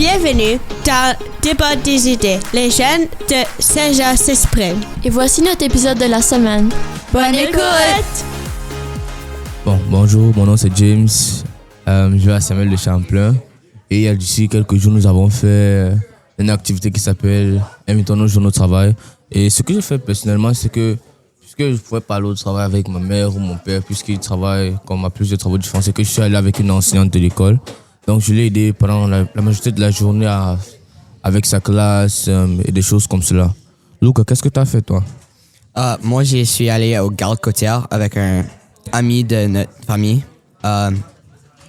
Bienvenue dans Débat des idées. Les jeunes de Saint-Jean s'expriment. Et voici notre épisode de la semaine. Bonne écoute! Bon, bonjour, mon nom c'est James. Je vais à Samuel de Champlain. Et il y a d'ici quelques jours, nous avons fait une activité qui s'appelle Invitons-nous journaux de travail. Et ce que j'ai fait personnellement, c'est que puisque je pouvais parler au travail avec ma mère ou mon père, puisqu'ils travaillent comme à plusieurs travaux différents, c'est que je suis allé avec une enseignante de l'école. Donc je l'ai aidé pendant la majorité de la journée avec sa classe et des choses comme cela. Luca, qu'est-ce que tu as fait toi? Moi, je suis allé au Garde côtière avec un ami de notre famille.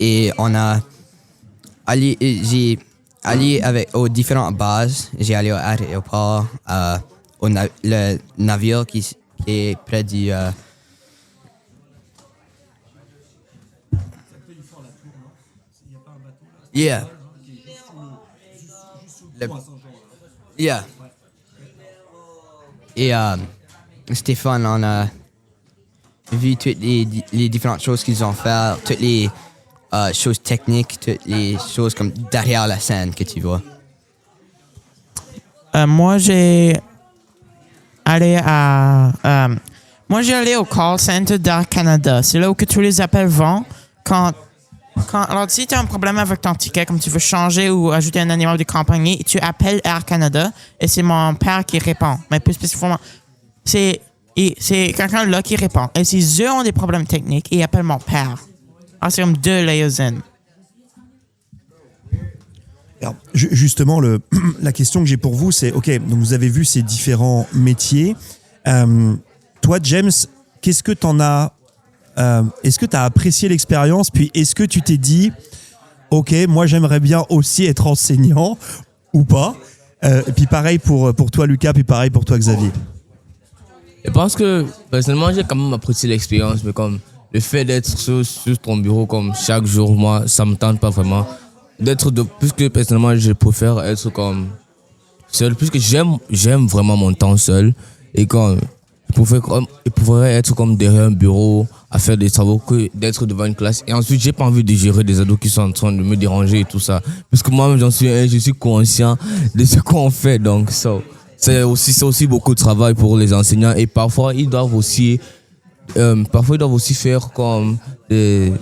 Et j'ai allé aux différentes bases. J'ai allé à l'aéroport, le navire qui est près du... Yeah. Yeah. Et c'était fun, on a vu toutes les différentes choses qu'ils ont fait, toutes les choses techniques, toutes les choses comme derrière la scène que tu vois. Moi, j'ai allé au call center d'Air Canada. C'est là où que tous les appels vont alors, si tu as un problème avec ton ticket, comme tu veux changer ou ajouter un animal de compagnie, tu appelles Air Canada et c'est mon père qui répond. Mais plus spécifiquement, c'est quelqu'un là qui répond. Et si eux ont des problèmes techniques, ils appellent mon père. Alors, c'est comme deux liaisons. Alors, justement, la question que j'ai pour vous, c'est, OK, donc vous avez vu ces différents métiers. Toi, James, qu'est-ce que t'en as... est-ce que tu as apprécié l'expérience? Puis est-ce que tu t'es dit, OK, moi j'aimerais bien aussi être enseignant ou pas? Et puis pareil pour toi, Lucas, puis pareil pour toi, Xavier. Je pense que personnellement, j'ai quand même apprécié l'expérience, mais comme le fait d'être sur ton bureau comme chaque jour, moi, ça me tente pas vraiment. Puisque personnellement, je préfère être comme seul, puisque j'aime vraiment mon temps seul. Et quand je pourrais être comme derrière un bureau à faire des travaux que d'être devant une classe. Et ensuite, j'ai pas envie de gérer des ados qui sont en train de me déranger et tout ça. Parce que moi-même, je suis conscient de ce qu'on fait. Donc, c'est aussi beaucoup de travail pour les enseignants. Et parfois, ils doivent aussi faire comme des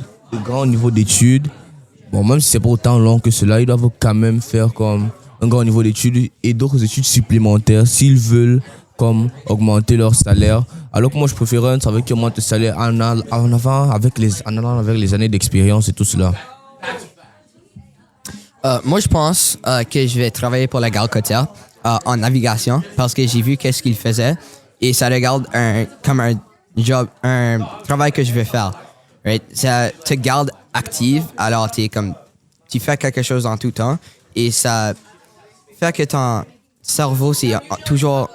grands niveaux d'études. Bon, même si c'est pas autant long que cela, ils doivent quand même faire comme un grand niveau d'études et d'autres études supplémentaires s'ils veulent comme augmenter leur salaire. Alors que moi, je préférais un travail qui augmente le salaire en allant avec les années d'expérience et tout cela. Moi, je pense que je vais travailler pour la Garde côtière en navigation parce que j'ai vu qu'est-ce qu'ils faisaient et ça regarde comme un job, un travail que je vais faire. Right? Ça te garde active, alors tu fais quelque chose en tout temps et ça fait que ton cerveau, c'est toujours...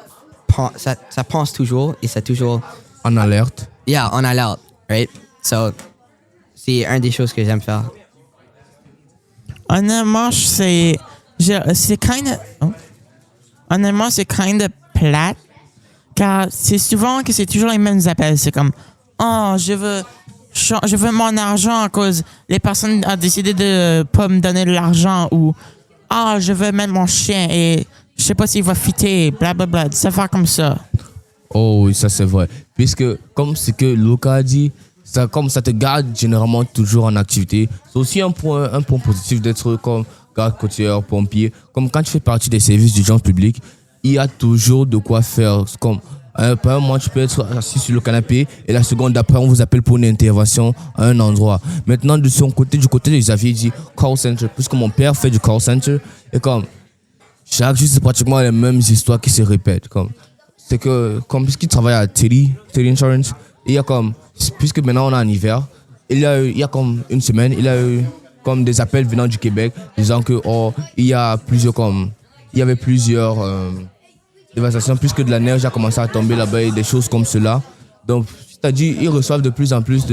Ça pense toujours et c'est toujours... En alerte. Yeah, en alerte, right? So, c'est une des choses que j'aime faire. Honnêtement, c'est kind of plate, car c'est souvent que c'est toujours les mêmes appels. C'est comme, je veux mon argent à cause les personnes ont décidé de pas me donner de l'argent ou je veux mettre mon chien et je sais pas s'il va fitter, blablabla, ça fait comme ça. Oh oui, ça c'est vrai. Puisque, comme ce que Luca a dit, ça te garde généralement toujours en activité. C'est aussi un point positif d'être comme garde côtière, pompier. Comme quand tu fais partie des services d'urgence publique, il y a toujours de quoi faire. Comme, par un moment, tu peux être assis sur le canapé et la seconde d'après, on vous appelle pour une intervention à un endroit. Maintenant, du côté de Xavier, il dit call center. Puisque mon père fait du call center, et comme chaque jour, c'est pratiquement les mêmes histoires qui se répètent. C'est que, puisqu'il travaille à Teddy Insurance, il y a puisque maintenant on est en hiver, il y a comme une semaine, il y a eu comme des appels venant du Québec disant que, il y avait plusieurs dévastations, puisque de la neige a commencé à tomber là-bas et des choses comme cela. Donc, c'est-à-dire, ils reçoivent de plus en plus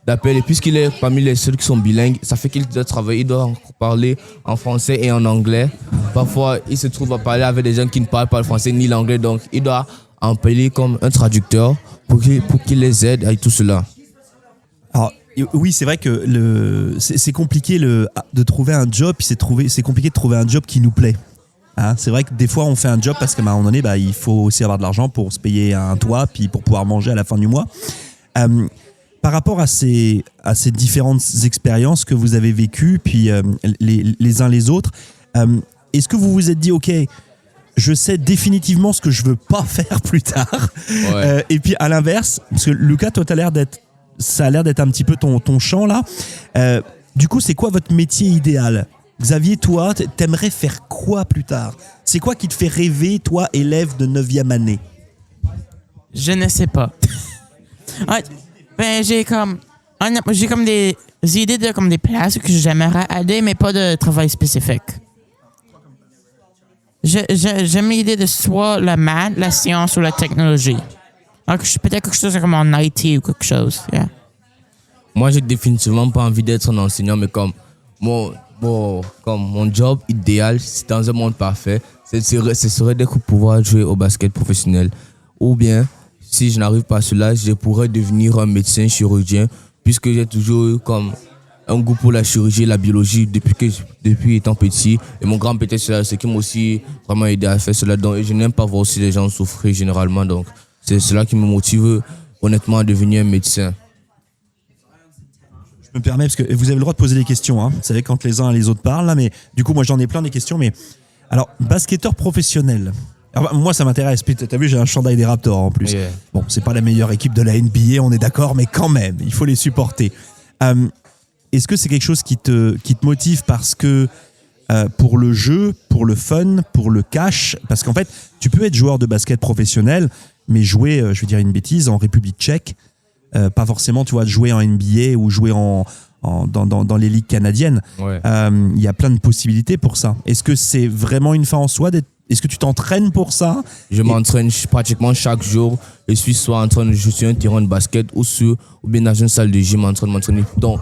d'appels et puisqu'il est parmi les seuls qui sont bilingues, ça fait qu'il doit travailler, il doit parler en français et en anglais. Parfois, il se trouve à parler avec des gens qui ne parlent pas le français ni l'anglais, donc il doit en payer comme un traducteur pour qu'il les aide avec tout cela. Alors, oui, c'est vrai que c'est compliqué de trouver un job, puis c'est compliqué de trouver un job qui nous plaît. Hein, c'est vrai que des fois, on fait un job parce qu'à un moment donné, il faut aussi avoir de l'argent pour se payer un toit, puis pour pouvoir manger à la fin du mois. Par rapport à ces différentes expériences que vous avez vécues, puis les uns les autres, est-ce que vous vous êtes dit, OK, je sais définitivement ce que je veux pas faire plus tard. Ouais. Et puis à l'inverse, parce que Lucas, toi, ça a l'air d'être un petit peu ton champ là. Du coup, c'est quoi votre métier idéal? Xavier, toi, t'aimerais faire quoi plus tard? C'est quoi qui te fait rêver, toi, élève de 9e année? Je ne sais pas. Ouais, ben, j'ai comme des idées de comme des places que j'aimerais aller, mais pas de travail spécifique. J'aime l'idée de soit la maths, la science ou la technologie. Donc, peut-être quelque chose comme en IT ou quelque chose. Yeah. Moi, j'ai définitivement pas envie d'être un enseignant, mais comme mon job idéal, c'est dans un monde parfait, ce serait de pouvoir jouer au basket professionnel. Ou bien, si je n'arrive pas à cela, je pourrais devenir un médecin chirurgien, puisque j'ai toujours eu comme un goût pour la chirurgie et la biologie depuis étant petit. Et mon grand-père, c'est ce qui m'a aussi vraiment aidé à faire cela. Donc, je n'aime pas voir aussi les gens souffrir généralement. Donc, c'est cela qui me motive honnêtement à devenir un médecin. Je me permets, parce que vous avez le droit de poser des questions. Hein. Vous savez, quand les uns et les autres parlent, là, mais du coup, moi, j'en ai plein des questions. Mais alors, basketteur professionnel. Alors, moi, ça m'intéresse. T'as vu, j'ai un chandail des Raptors en plus. Yeah. Bon, c'est pas la meilleure équipe de la NBA, on est d'accord, mais quand même, il faut les supporter. Est-ce que c'est quelque chose qui te motive parce que pour le jeu, pour le fun, pour le cash? Parce qu'en fait, tu peux être joueur de basket professionnel, mais jouer, je vais dire une bêtise, en République tchèque, pas forcément, tu vois, jouer en NBA ou jouer dans les ligues canadiennes. Ouais. Il y a plein de possibilités pour ça. Est-ce que c'est vraiment une fin en soi Est-ce que tu t'entraînes pour ça? Je m'entraîne pratiquement chaque jour. Je suis soit en train de jouer sur un terrain de basket ou bien dans une salle de gym en train de m'entraîner. Donc,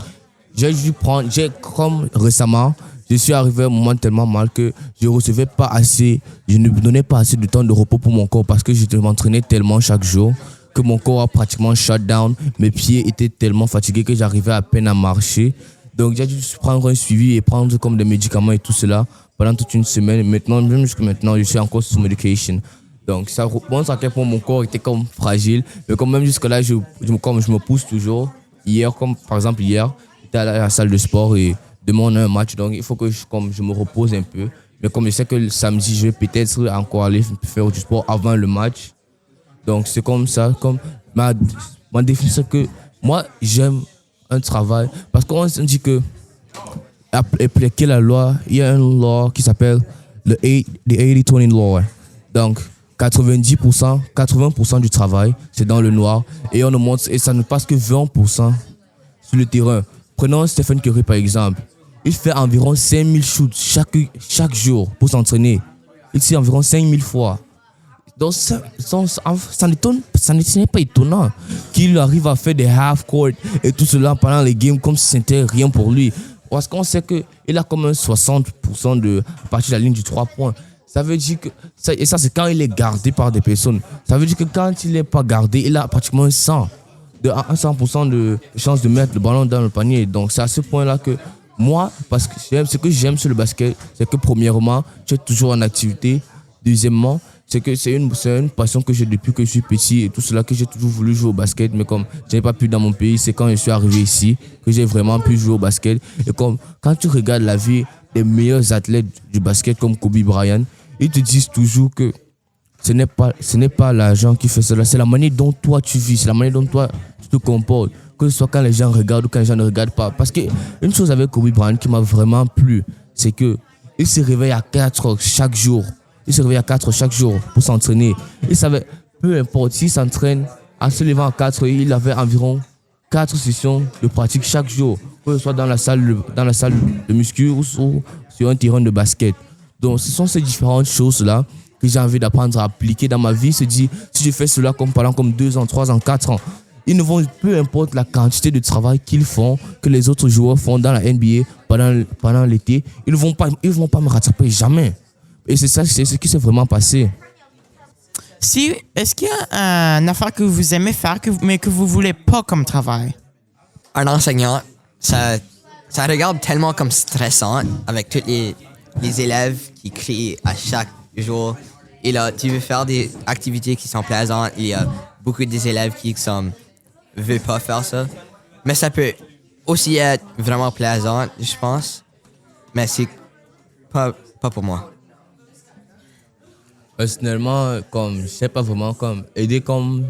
comme récemment, je suis arrivé à un moment tellement mal que je ne me donnais pas assez de temps de repos pour mon corps parce que je m'entraînais tellement chaque jour que mon corps a pratiquement shut down. Mes pieds étaient tellement fatigués que j'arrivais à peine à marcher. Donc, j'ai dû prendre un suivi et prendre comme des médicaments et tout cela pendant toute une semaine. Et maintenant, même jusqu'à maintenant, je suis encore sous medication. Donc, ça montre à quel point mon corps était comme fragile. Mais quand même jusque là, je me pousse toujours. Par exemple hier, j'étais à la salle de sport et demain on a un match. Donc, il faut que je me repose un peu. Mais comme je sais que le samedi, je vais peut-être encore aller faire du sport avant le match. Donc, c'est comme ça. Comme ma définition, c'est que moi, j'aime un travail. Parce qu'on dit que appliquer la loi, il y a une loi qui s'appelle the 80-20 law. Donc, 80% du travail, c'est dans le noir. Et on nous montre, et ça ne passe que 20% sur le terrain. Prenons Stephen Curry par exemple. Il fait environ 5000 shoots chaque jour pour s'entraîner. Il tire environ 5000 fois. Donc, ça n'est pas étonnant qu'il arrive à faire des half-court et tout cela pendant les games comme si c'était rien pour lui. Parce qu'on sait qu'il a comme un 60% à partir de la ligne du 3 points. Ça veut dire que, et ça c'est quand il est gardé par des personnes. Ça veut dire que quand il n'est pas gardé, il a pratiquement un 100% de chance de mettre le ballon dans le panier. Donc c'est à ce point-là que moi, parce que ce que j'aime sur le basket, c'est que premièrement, tu es toujours en activité. Deuxièmement, c'est que c'est une passion que j'ai depuis que je suis petit et tout cela, que j'ai toujours voulu jouer au basket, mais comme je n'ai pas pu dans mon pays, c'est quand je suis arrivé ici que j'ai vraiment pu jouer au basket. Et comme quand tu regardes la vie des meilleurs athlètes du basket comme Kobe Bryant, ils te disent toujours que ce n'est pas l'argent qui fait cela, c'est la manière dont toi tu vis, c'est la manière dont toi tu te comportes, que ce soit quand les gens regardent ou quand les gens ne regardent pas. Parce qu'une chose avec Kobe Bryant qui m'a vraiment plu, c'est qu'il se réveille à 4 heures chaque jour. Il se réveille à 4 chaque jour pour s'entraîner. Il savait, peu importe, s'il s'entraîne, en se levant à 4, il avait environ 4 sessions de pratique chaque jour, que ce soit dans la salle de muscu ou sur un terrain de basket. Donc, ce sont ces différentes choses-là que j'ai envie d'apprendre à appliquer dans ma vie. Se dire, si je fais cela pendant comme 2 ans, 3 ans, 4 ans, peu importe la quantité de travail qu'ils font, que les autres joueurs font dans la NBA pendant l'été, ils vont pas me rattraper jamais. Et c'est ce qui s'est vraiment passé. Est-ce qu'il y a une affaire que vous aimez faire, mais que vous voulez pas comme travail? un enseignant, ça regarde tellement comme stressant avec tous les élèves qui crient à chaque jour. Et là, tu veux faire des activités qui sont plaisantes. Il y a beaucoup des élèves qui ne veulent pas faire ça. Mais ça peut aussi être vraiment plaisant, je pense. Mais c'est pas pour moi. Personnellement, comme, je sais pas vraiment, comme, aider comme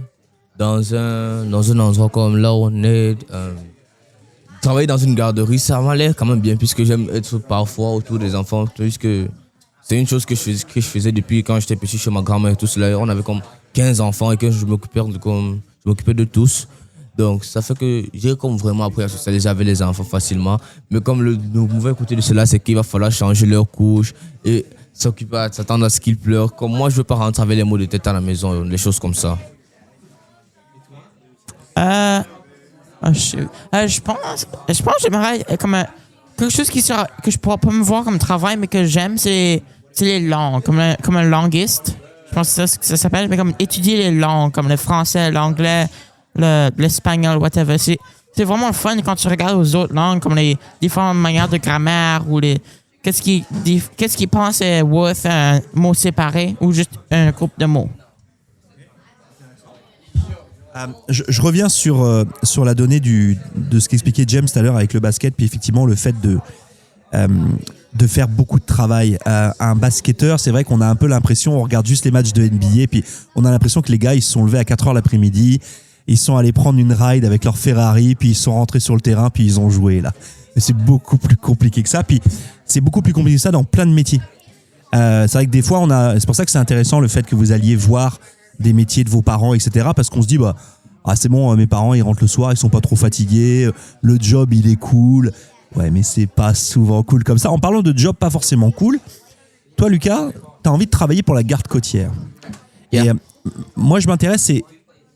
dans un endroit comme là où on est, travailler dans une garderie, ça m'a l'air quand même bien, puisque j'aime être parfois autour des enfants, puisque c'est une chose que je faisais depuis quand j'étais petit chez ma grand-mère et tout cela. On avait comme 15 enfants et que je m'occupais de tous. Donc, ça fait que j'ai comme vraiment appris à socialiser avec les enfants facilement. Mais comme le mauvais côté de cela, c'est qu'il va falloir changer leur couche et s'attendre à ce qu'ils pleurent. Comme moi, je veux pas rentrer avec les maux de tête à la maison, les choses comme ça. Je pense que j'aimerais quelque chose que je pourrais pas me voir comme travail, mais que j'aime, c'est les langues, comme un languiste. Je pense que c'est ça que ça s'appelle, mais comme étudier les langues, comme le français, l'anglais, l'espagnol, whatever. C'est vraiment le fun quand tu regardes aux autres langues, comme les différentes manières de grammaire ou qu'est-ce qu'ils pensent est worth un mot séparé ou juste un groupe de mots. Je reviens sur la donnée de ce qu'expliquait James tout à l'heure avec le basket, puis effectivement le fait de faire beaucoup de travail. Un basketteur, c'est vrai qu'on a un peu l'impression, on regarde juste les matchs de NBA, puis on a l'impression que les gars, ils se sont levés à 4h l'après-midi, ils sont allés prendre une ride avec leur Ferrari, puis ils sont rentrés sur le terrain, puis ils ont joué là. Mais c'est beaucoup plus compliqué que ça, puis c'est beaucoup plus compliqué que ça dans plein de métiers. C'est vrai que des fois, c'est pour ça que c'est intéressant le fait que vous alliez voir des métiers de vos parents, etc. Parce qu'on se dit, c'est bon, mes parents, ils rentrent le soir, ils sont pas trop fatigués, le job, il est cool. Ouais, mais c'est pas souvent cool comme ça. En parlant de job pas forcément cool, toi, Lucas, t'as envie de travailler pour la garde côtière. Yeah. Et moi, je m'intéresse, c'est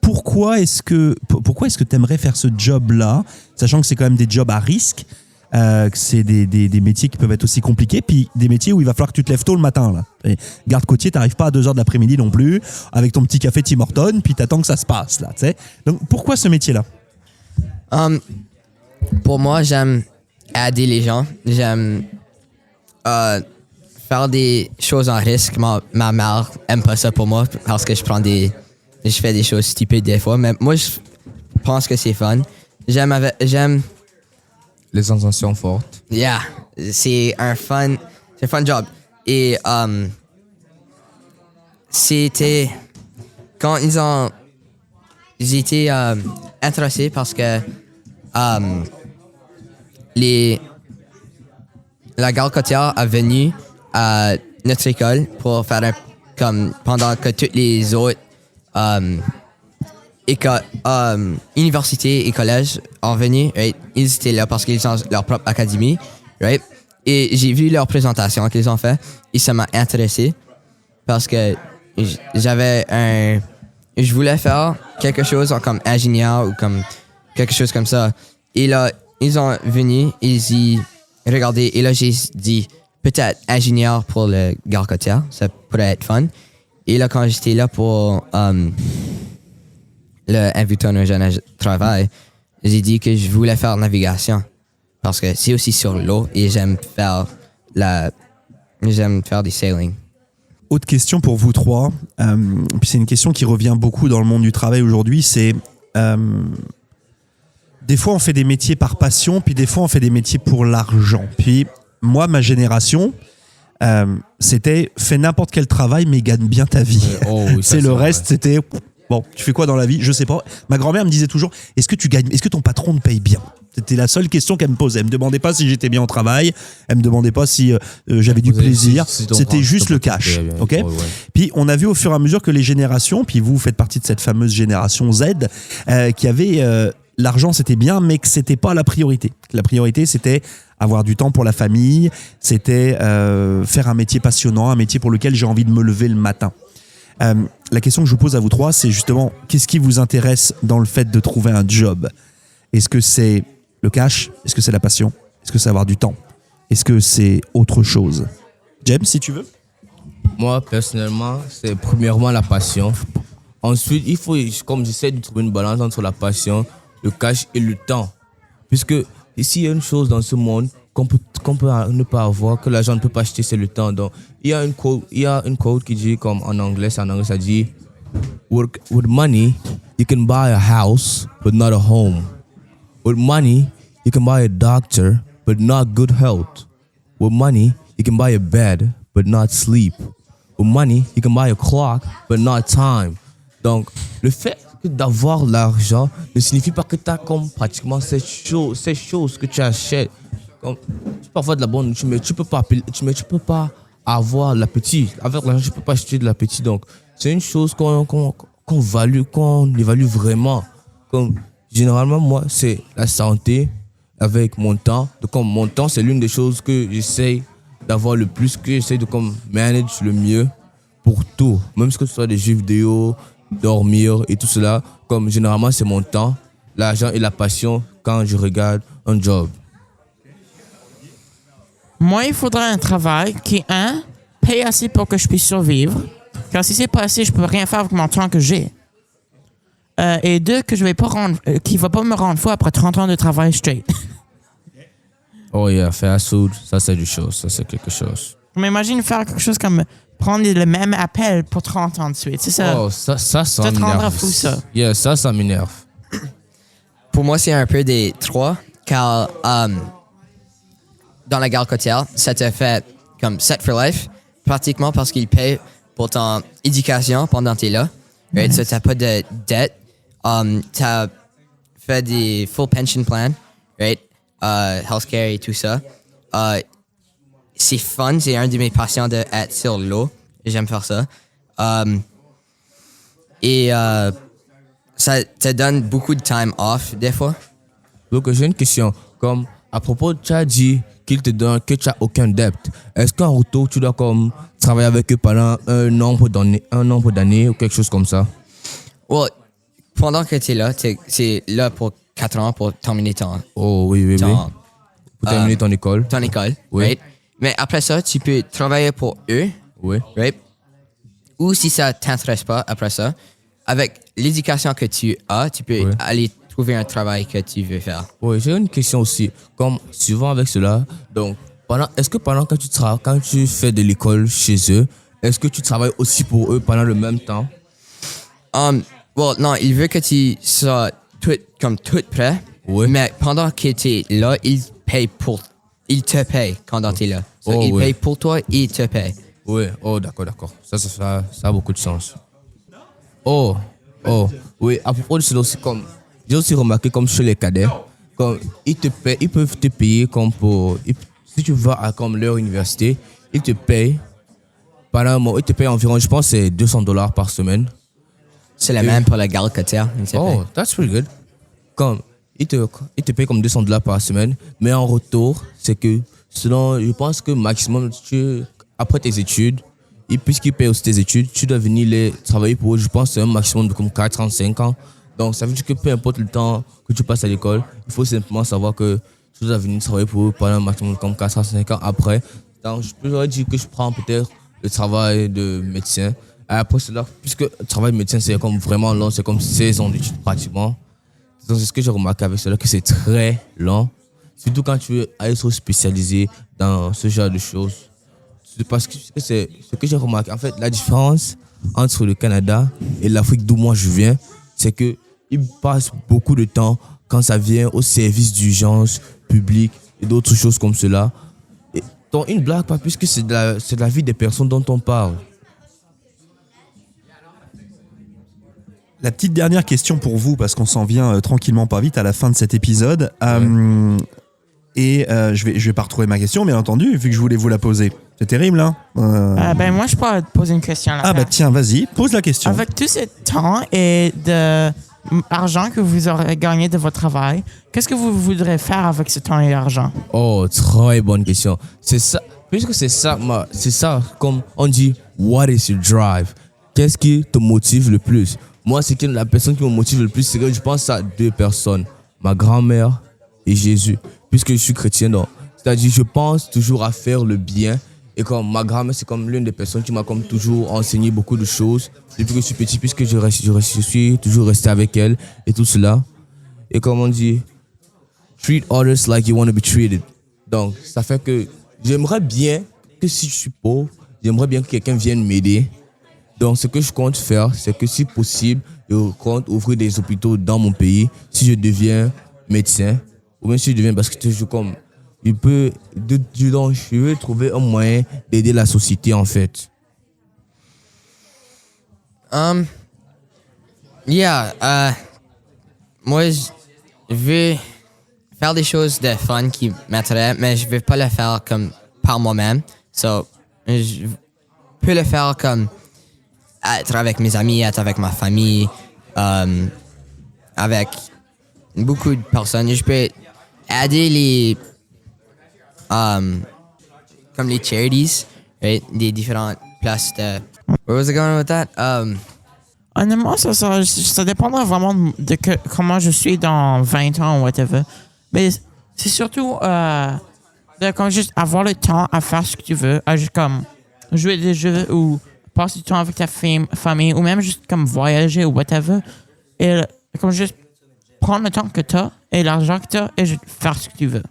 pourquoi est-ce que t'aimerais faire ce job-là, sachant que c'est quand même des jobs à risque, que c'est des métiers qui peuvent être aussi compliqués, puis des métiers où il va falloir que tu te lèves tôt le matin. Là. Et garde côtier, t'arrives pas à 2h de l'après-midi non plus, avec ton petit café Tim Hortons, puis t'attends que ça se passe. Là, t'sais. Donc pourquoi ce métier-là? Pour moi, j'aime aider les gens. J'aime faire des choses en risque. Ma mère aime pas ça pour moi parce que je fais des choses stupides des fois, mais moi, je pense que c'est fun. J'aime Les intentions fortes. Yeah, c'est un fun job. Et c'était quand ils étaient intéressés parce que la garde côtière est venue à notre école pour faire pendant que toutes les autres universités et collèges sont venus, right? Ils étaient là parce qu'ils ont leur propre académie, right? Et j'ai vu leur présentation qu'ils ont fait et ça m'a intéressé parce que je voulais faire quelque chose comme ingénieur ou comme quelque chose comme ça. Et là, ils ont venu, ils y regardaient et là, j'ai dit peut-être ingénieur pour le garde côtière, ça pourrait être fun. Et là, quand j'étais là pour le invitation au jeune travail, j'ai dit que je voulais faire navigation parce que c'est aussi sur l'eau et j'aime faire du sailing. Autre question pour vous trois, puis c'est une question qui revient beaucoup dans le monde du travail aujourd'hui, c'est des fois on fait des métiers par passion, puis des fois on fait des métiers pour l'argent. Puis moi, ma génération, c'était fais n'importe quel travail mais gagne bien ta vie. Oui, c'est le reste, c'était bon, tu fais quoi dans la vie? Je sais pas. Ma grand-mère me disait toujours, est-ce que ton patron te paye bien? C'était la seule question qu'elle me posait. Elle me demandait pas si j'étais bien au travail. Elle me demandait pas si j'avais du plaisir. C'était juste le cash. Ok. Ouais. Puis on a vu au fur et à mesure que les générations, puis vous faites partie de cette fameuse génération Z, qui avait l'argent, c'était bien, mais que c'était pas la priorité. La priorité, c'était avoir du temps pour la famille. C'était faire un métier passionnant, un métier pour lequel j'ai envie de me lever le matin. La question que je vous pose à vous trois, c'est justement, qu'est-ce qui vous intéresse dans le fait de trouver un job? Est-ce que c'est le cash? Est-ce que c'est la passion? Est-ce que c'est avoir du temps? Est-ce que c'est autre chose? James, si tu veux. Moi, personnellement, c'est premièrement la passion. Ensuite, il faut, comme j'essaie de trouver une balance entre la passion, le cash et le temps. Puisque ici, il y a une chose dans ce monde qu'on peut ne pas avoir, que l'argent ne peut pas acheter, c'est le temps. Donc, il y a une quote qui dit, comme en anglais, ça dit, with money, you can buy a house, but not a home. With money, you can buy a doctor, but not good health. With money, you can buy a bed, but not sleep. With money, you can buy a clock, but not time. Donc, le fait d'avoir l'argent ne signifie pas que tu as comme pratiquement ces choses que tu achètes. Comme, tu peux avoir de la bonne nourriture, mais tu peux pas avoir l'appétit. Avec l'argent, tu peux pas acheter de l'appétit. Donc, c'est une chose qu'on évalue vraiment. Comme, généralement, moi, c'est la santé avec mon temps. Donc, comme mon temps, c'est l'une des choses que j'essaie d'avoir le plus, que j'essaie de comme manage le mieux pour tout. Même ce que ce soit des jeux vidéo, dormir et tout cela. Comme généralement, c'est mon temps, l'argent et la passion quand je regarde un job. Moi, il faudrait un travail qui, paye assez pour que je puisse survivre. Car si c'est pas assez, je peux rien faire avec mon temps que j'ai. Et deux, que je vais pas qui va pas me rendre fou après 30 ans de travail straight. Oh yeah, fast food, ça c'est du chose, ça c'est quelque chose. Mais imagine faire quelque chose comme prendre le même appel pour 30 ans de suite. C'est ça. Oh, ça te rendra m'énerve. fou, ça. Yeah, ça m'énerve. Pour moi, c'est un peu des trois, car dans la gare côtière, ça te fait comme set for life, pratiquement parce qu'ils payent pour ton éducation pendant que tu es là. Right? So, tu n'as pas de dette. Tu as fait des full pension plan, right? Healthcare et tout ça. C'est fun, c'est un de mes passions d'être sur l'eau. J'aime faire ça. Ça te donne beaucoup de time off, des fois. Donc j'ai une question. Comme à propos, tu as dit qu'ils te donnent que tu n'as aucun dette. Est-ce qu'en retour, tu dois comme travailler avec eux pendant un nombre d'années ou quelque chose comme ça? Well, pendant que tu es là, c'est là pour 4 ans pour terminer Oh oui. Pour terminer ton école. ton école, Oui. right? Mais après ça, tu peux travailler pour eux, Oui. right? Ou si ça t'intéresse pas après ça, avec l'éducation que tu as, tu peux Oui. aller trouver un travail que tu veux faire. Oui, j'ai une question aussi. Comme suivant avec cela, donc est-ce que pendant quand tu fais de l'école chez eux, est-ce que tu travailles aussi pour eux pendant le même temps? Well, non, il veut que tu sois tout prêt. Oui. Mais pendant que tu es là, il te paye quand tu es là. So, Oh, il oui. paye pour toi et il te paye. Oui, oh d'accord. Ça a beaucoup de sens. Oh, oui, à propos de cela aussi, comme j'ai aussi remarqué comme chez les cadets, comme ils peuvent te payer comme si tu vas à comme leur université, ils te payent environ, je pense, c'est $200 par semaine. C'est le même pour la gare côtière. il te paye. Oh, that's pretty good. Comme ils te payent comme $200 par semaine, mais en retour, c'est que je pense que maximum après tes études, et puisqu'ils payent aussi tes études, tu dois venir travailler pour eux. Je pense que c'est un maximum de comme 4-5 ans. Donc ça veut dire que peu importe le temps que tu passes à l'école, il faut simplement savoir que tu dois venir travailler pour eux pendant un maximum de comme 4-5 ans après. Donc je pourrais dire que je prends peut-être le travail de médecin. Après cela, puisque le travail de médecin c'est comme vraiment long, c'est comme 16 ans d'études pratiquement. Donc c'est ce que j'ai remarqué avec cela, que c'est très long. Surtout quand tu veux être spécialisé dans ce genre de choses. C'est parce que c'est ce que j'ai remarqué. En fait, la différence entre le Canada et l'Afrique d'où moi je viens, c'est qu'ils passent beaucoup de temps quand ça vient au service d'urgence publique et d'autres choses comme cela. Et donc, une blague, pas puisque c'est de la vie des personnes dont on parle. La petite dernière question pour vous, parce qu'on s'en vient tranquillement pas vite à la fin de cet épisode. Je vais pas retrouver ma question, bien entendu, vu que je voulais vous la poser. C'est terrible, hein Moi, je peux te poser une question là. Tiens, vas-y, pose la question. Avec tout ce temps et d'argent que vous aurez gagné de votre travail, qu'est-ce que vous voudrez faire avec ce temps et l'argent? Oh, très bonne question. C'est ça, puisque c'est ça, comme on dit, what is your drive? Qu'est-ce qui te motive le plus? Moi, c'est que la personne qui me motive le plus, c'est que je pense à 2 personnes, ma grand-mère et Jésus, puisque je suis chrétien. Donc, c'est-à-dire, je pense toujours à faire le bien. Et comme ma grand-mère, c'est comme l'une des personnes qui m'a comme toujours enseigné beaucoup de choses depuis que je suis petit, puisque je suis toujours resté avec elle et tout cela. Et comme on dit, treat others like you want to be treated. Donc, ça fait que j'aimerais bien que si je suis pauvre, j'aimerais bien que quelqu'un vienne m'aider. Donc, ce que je compte faire, c'est que si possible, je compte ouvrir des hôpitaux dans mon pays si je deviens médecin. Ou même si je deviens, parce que je comme, je veux trouver un moyen d'aider la société, en fait. Moi, je veux faire des choses de fun qui m'attirent, mais je veux pas le faire comme par moi-même. So, je peux le faire comme être avec mes amis, être avec ma famille, avec beaucoup de personnes. Je peux aider les comme les charities, right? Des différentes places de... Where was I going with that? Honnêtement, ça dépendra vraiment comment je suis dans 20 ans ou whatever. Mais c'est surtout de comme juste avoir le temps à faire ce que tu veux, à juste comme jouer des jeux ou passer du temps avec ta famille ou même juste comme voyager ou whatever. Et comme juste prendre le temps que tu as et l'argent que tu as et juste faire ce que tu veux.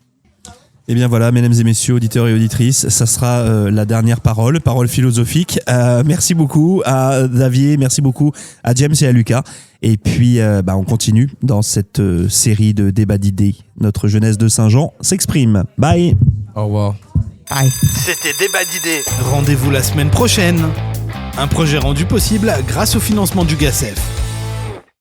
Eh bien voilà, mesdames et messieurs, auditeurs et auditrices, ça sera la dernière parole philosophique. Merci beaucoup à Xavier, merci beaucoup à James et à Lucas. Et puis, on continue dans cette série de débats d'idées. Notre jeunesse de Saint-Jean s'exprime. Bye. Au revoir. Bye. C'était Débat d'idées. Rendez-vous la semaine prochaine. Un projet rendu possible grâce au financement du GACEF.